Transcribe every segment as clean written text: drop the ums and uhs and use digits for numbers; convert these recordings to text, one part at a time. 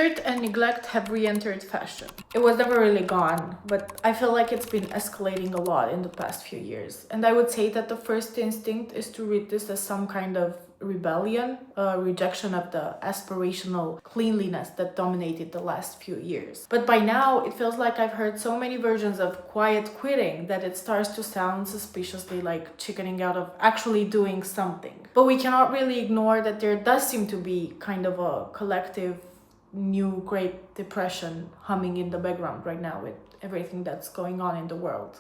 Dirt and neglect have re-entered fashion. It was never really gone, but I feel like it's been escalating a lot in the past few years. And I would say that the first instinct is to read this as some kind of rebellion, a rejection of the aspirational cleanliness that dominated the last few years. But by now, it feels like I've heard so many versions of quiet quitting that it starts to sound suspiciously like chickening out of actually doing something. But we cannot really ignore that there does seem to be kind of a collective new Great Depression humming in the background right now with everything that's going on in the world.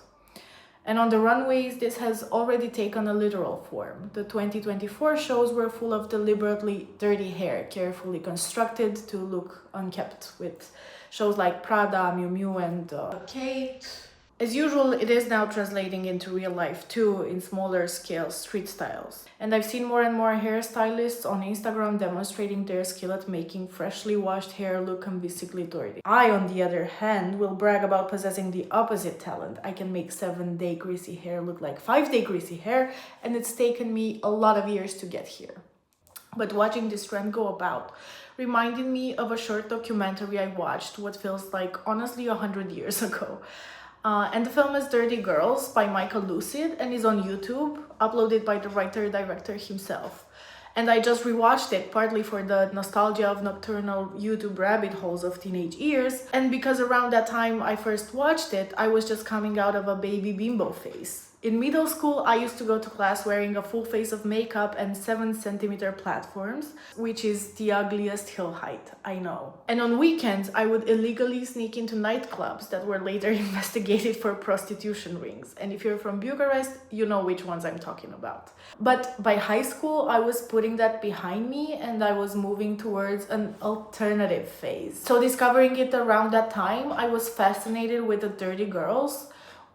And on the runways, this has already taken a literal form. The 2024 shows were full of deliberately dirty hair, carefully constructed to look unkempt, with shows like Prada, Miu Miu, and Kate. As usual, it is now translating into real life too, in smaller scale street styles. And I've seen more and more hairstylists on Instagram demonstrating their skill at making freshly washed hair look unvisibly dirty. I, on the other hand, will brag about possessing the opposite talent. I can make 7-day greasy hair look like 5-day greasy hair, and it's taken me a lot of years to get here. But watching this trend go about reminded me of a short documentary I watched what feels like honestly 100 years ago. And the film is Dirty Girls by Michael Lucid and is on YouTube, uploaded by the writer-director himself. And I just rewatched it, partly for the nostalgia of nocturnal YouTube rabbit holes of teenage years, and because around that time I first watched it, I was just coming out of a baby bimbo phase. In middle school, I used to go to class wearing a full face of makeup and 7-centimeter platforms, which is the ugliest hill height, I know. And on weekends, I would illegally sneak into nightclubs that were later investigated for prostitution rings. And if you're from Bucharest, you know which ones I'm talking about. But by high school, I was putting that behind me and I was moving towards an alternative phase. So discovering it around that time, I was fascinated with the Dirty Girls,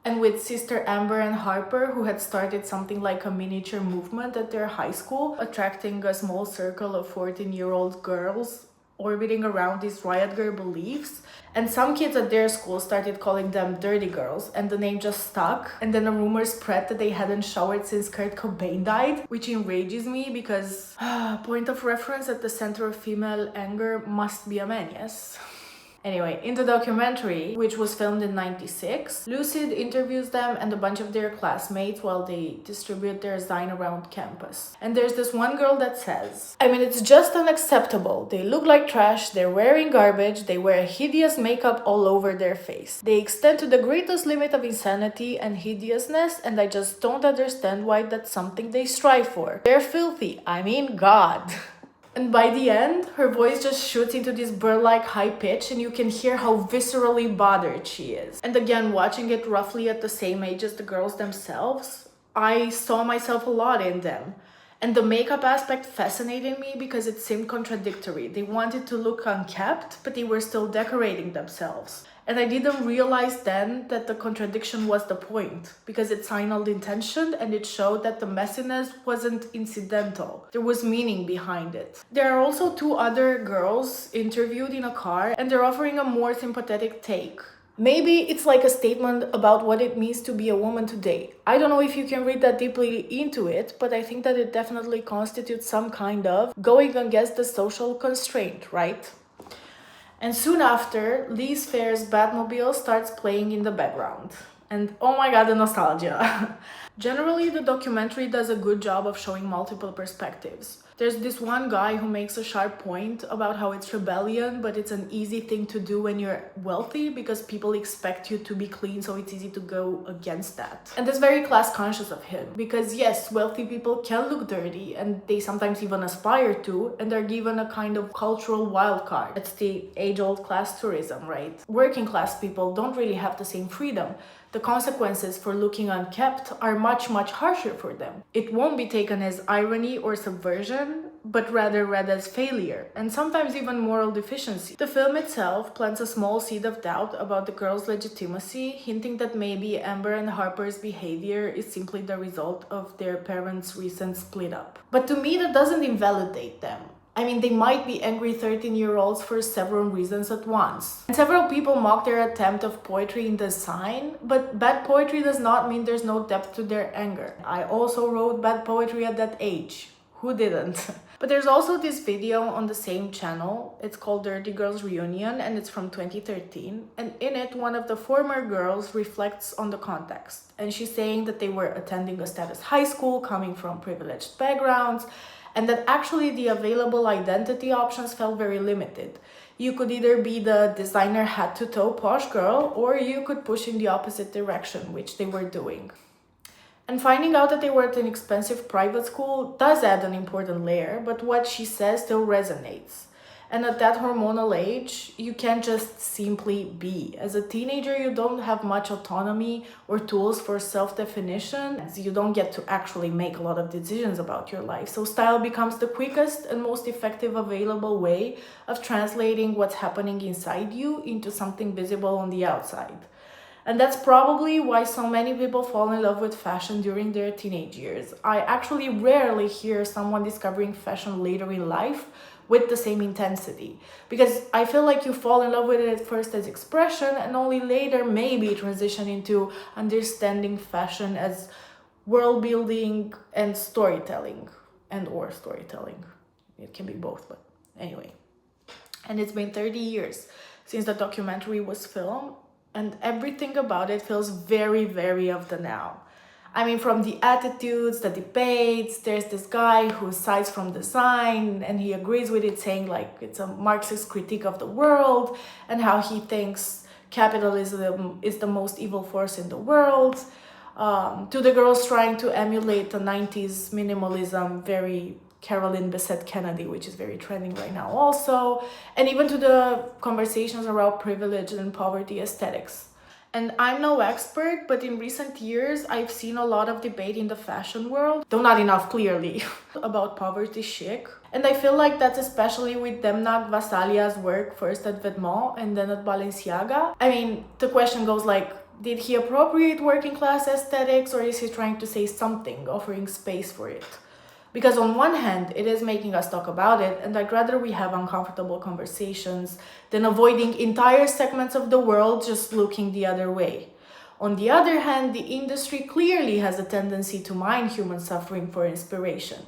and with Sister Amber and Harper, who had started something like a miniature movement at their high school, attracting a small circle of 14-year-old girls orbiting around these riot girl beliefs. And some kids at their school started calling them Dirty Girls, and the name just stuck. And then a rumor spread that they hadn't showered since Kurt Cobain died, which enrages me because point of reference at the center of female anger must be a man, yes? Anyway, in the documentary, which was filmed in '96, Lucid interviews them and a bunch of their classmates while they distribute their zine around campus. And there's this one girl that says, I mean, it's just unacceptable. They look like trash, they're wearing garbage, they wear hideous makeup all over their face. They extend to the greatest limit of insanity and hideousness, and I just don't understand why that's something they strive for. They're filthy. I mean, God. And by the end, her voice just shoots into this bird-like high pitch and you can hear how viscerally bothered she is. And again, watching it roughly at the same age as the girls themselves, I saw myself a lot in them. And the makeup aspect fascinated me because it seemed contradictory. They wanted to look unkempt, but they were still decorating themselves. And I didn't realize then that the contradiction was the point, because it signaled intention and it showed that the messiness wasn't incidental. There was meaning behind it. There are also 2 other girls interviewed in a car, and they're offering a more sympathetic take. Maybe it's like a statement about what it means to be a woman today. I don't know if you can read that deeply into it, but I think that it definitely constitutes some kind of going against the social constraint, right? And soon after, Liz Phair's Batmobile starts playing in the background. And oh my god, the nostalgia. Generally, the documentary does a good job of showing multiple perspectives. There's this one guy who makes a sharp point about how it's rebellion, but it's an easy thing to do when you're wealthy because people expect you to be clean, so it's easy to go against that. And that's very class conscious of him, because yes, wealthy people can look dirty and they sometimes even aspire to, and they're given a kind of cultural wild card. It's the age-old class tourism, right? Working class people don't really have the same freedom. The consequences for looking unkept are much, much harsher for them. It won't be taken as irony or subversion, but rather read as failure, and sometimes even moral deficiency. The film itself plants a small seed of doubt about the girls' legitimacy, hinting that maybe Amber and Harper's behavior is simply the result of their parents' recent split up. But to me, that doesn't invalidate them. I mean, they might be angry 13-year-olds for several reasons at once. And several people mock their attempt of poetry in the sign, but bad poetry does not mean there's no depth to their anger. I also wrote bad poetry at that age. Who didn't? But there's also this video on the same channel. It's called Dirty Girls Reunion, and it's from 2013. And in it, one of the former girls reflects on the context. And she's saying that they were attending a status high school, coming from privileged backgrounds, and that actually the available identity options felt very limited. You could either be the designer head-to-toe posh girl, or you could push in the opposite direction, which they were doing. And finding out that they were at an expensive private school does add an important layer, but what she says still resonates. And at that hormonal age, you can't just simply be. As a teenager, you don't have much autonomy or tools for self-definition. You don't get to actually make a lot of decisions about your life. So style becomes the quickest and most effective available way of translating what's happening inside you into something visible on the outside. And that's probably why so many people fall in love with fashion during their teenage years. I actually rarely hear someone discovering fashion later in life with the same intensity, because I feel like you fall in love with it at first as expression and only later maybe transition into understanding fashion as world building and storytelling, or storytelling. It can be both, but anyway. And it's been 30 years since the documentary was filmed, and everything about it feels very, very of the now. I mean, from the attitudes, the debates, there's this guy who cites from design and he agrees with it, saying like it's a Marxist critique of the world and how he thinks capitalism is the most evil force in the world. To the girls trying to emulate the 90s minimalism, very Carolyn Bessette Kennedy, which is very trending right now also. And even to the conversations around privilege and poverty aesthetics. And I'm no expert, but in recent years, I've seen a lot of debate in the fashion world, though not enough clearly, about poverty chic. And I feel like that's especially with Demna Gvasalia's work, first at Vetements and then at Balenciaga. I mean, the question goes like, did he appropriate working class aesthetics, or is he trying to say something, offering space for it? Because on one hand, it is making us talk about it, and I'd rather we have uncomfortable conversations than avoiding entire segments of the world just looking the other way. On the other hand, the industry clearly has a tendency to mine human suffering for inspiration.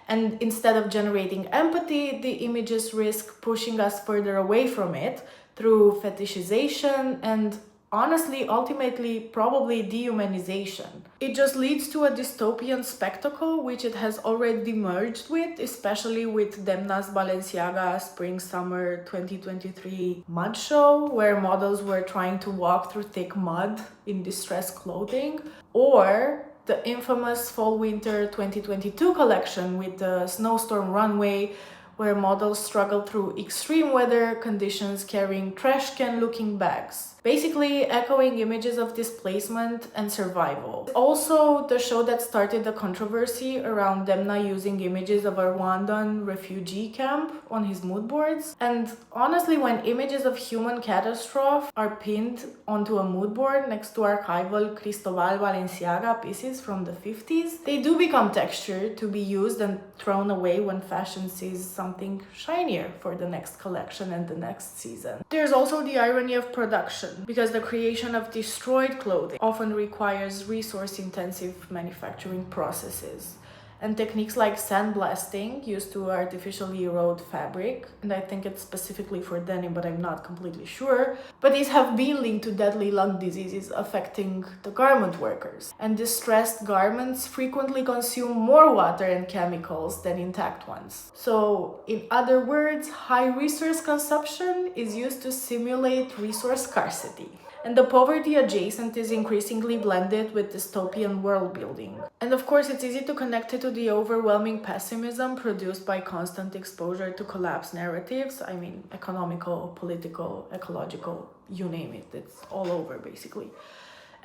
And instead of generating empathy, the images risk pushing us further away from it through fetishization and, honestly, ultimately, probably dehumanization. It just leads to a dystopian spectacle, which it has already merged with, especially with Demna's Balenciaga Spring-Summer 2023 mud show, where models were trying to walk through thick mud in distressed clothing, or the infamous Fall-Winter 2022 collection with the snowstorm runway, where models struggle through extreme weather conditions carrying trash can-looking bags, basically echoing images of displacement and survival. Also, the show that started the controversy around Demna using images of a Rwandan refugee camp on his mood boards. And honestly, when images of human catastrophe are pinned onto a mood board next to archival Cristobal Balenciaga pieces from the 50s, they do become texture to be used and thrown away when fashion sees something shinier for the next collection and the next season. There's also the irony of production, because the creation of destroyed clothing often requires resource-intensive manufacturing processes. And techniques like sandblasting, used to artificially erode fabric, and I think it's specifically for denim, but I'm not completely sure, but these have been linked to deadly lung diseases affecting the garment workers. And distressed garments frequently consume more water and chemicals than intact ones. So, in other words, high resource consumption is used to simulate resource scarcity. And the poverty adjacent is increasingly blended with dystopian world building. And of course, it's easy to connect it to the overwhelming pessimism produced by constant exposure to collapse narratives. I mean, economical, political, ecological, you name it. It's all over, basically.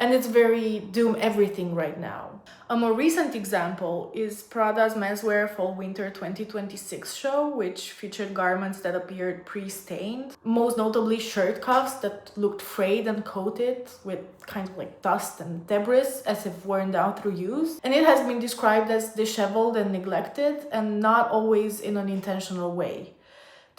And it's very doom everything right now. A more recent example is Prada's menswear Fall-Winter 2026 show, which featured garments that appeared pre-stained, most notably shirt cuffs that looked frayed and coated with kind of like dust and debris as if worn down through use. And it has been described as disheveled and neglected, and not always in an intentional way.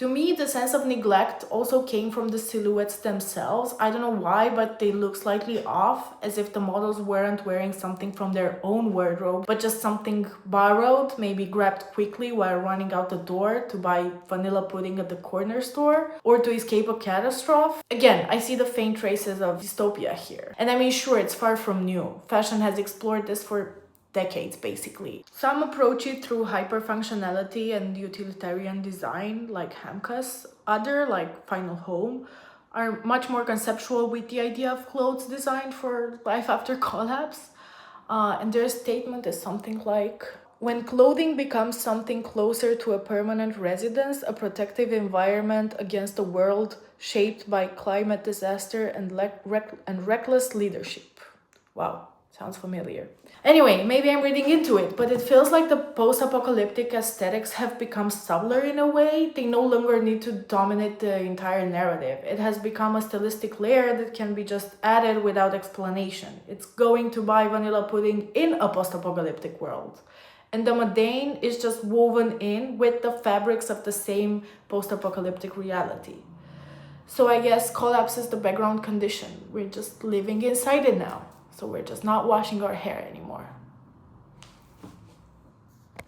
To me, the sense of neglect also came from the silhouettes themselves. I don't know why, but they look slightly off, as if the models weren't wearing something from their own wardrobe, but just something borrowed, maybe grabbed quickly while running out the door to buy vanilla pudding at the corner store, or to escape a catastrophe. Again, I see the faint traces of dystopia here. And I mean, sure, it's far from new. Fashion has explored this for decades, basically. Some approach it through hyper-functionality and utilitarian design, like Hamkas. Other, like Final Home, are much more conceptual with the idea of clothes designed for life after collapse. And their statement is something like, when clothing becomes something closer to a permanent residence, a protective environment against a world shaped by climate disaster and reckless leadership. Wow, sounds familiar. Anyway, maybe I'm reading into it, but it feels like the post-apocalyptic aesthetics have become subtler in a way. They no longer need to dominate the entire narrative. It has become a stylistic layer that can be just added without explanation. It's going to buy vanilla pudding in a post-apocalyptic world. And the mundane is just woven in with the fabrics of the same post-apocalyptic reality. So I guess collapse is the background condition. We're just living inside it now. So we're just not washing our hair anymore.